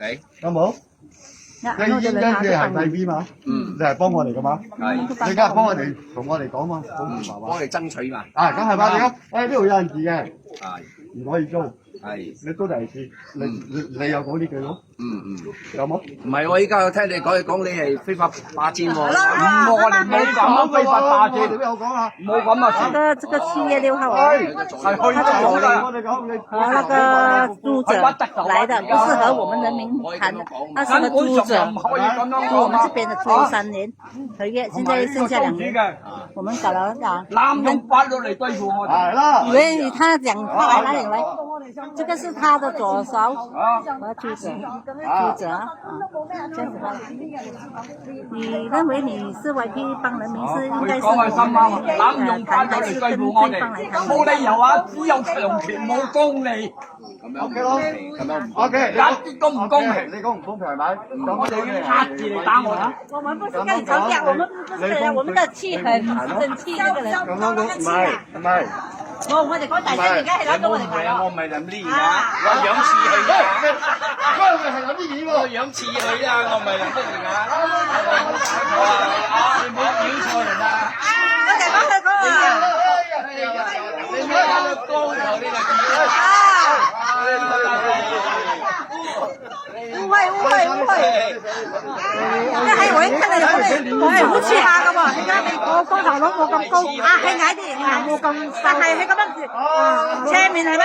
你有冇？你已經嘅係細 B 嘛？你係幫我哋噶嘛？係你梗係幫我哋同我哋講嘛，保護爸爸。幫你爭取嘛？啊，梗係嘛？你講，呢度有人住嘅，係唔可以租。係你租第次，你有講呢句咯？有冇？唔係我依家聽你講你係非法霸佔喎，我哋冇講非法霸佔，你邊有講啊？冇咁啊！這個7月6號係他就走了，我哋講你和那個租者來的，不是和我們人民談的，他是和租者，就我們這邊的租3年合約，現在剩下2年，我們搞了啊，濫用法律嚟對付我哋。係啦。以為他講話哪裡來？這個是他的左手和租者，這樣子吧。你認為你是 YP 幫人民是應該是我們濫用法律嚟對付我哋，冇理由啊！只有強權冇公利，咁樣 OK 咯，咁樣唔，OK，一啲都唔公平。你講唔公平係咪？我哋用黑字嚟打我哋。我們不是跟你吵架，我們不是這樣，我們的氣很生氣那個人。咁樣講唔係。我哋講大聲，而家係攞到我哋講咯。我唔係諗呢嘢啊，我樣似佢啊，嗰個係諗啲嘢喎。我樣似佢啊，我唔係諗呢嘢啊。你唔好表錯人啊！我哋講佢講啊。你唔好喺度高頭呢個字啊！誤會。一係我一聽你講我係好似下噶喎，點解我光頭佬冇咁高，係矮啲，冇咁，但係佢咁樣斜面係咩？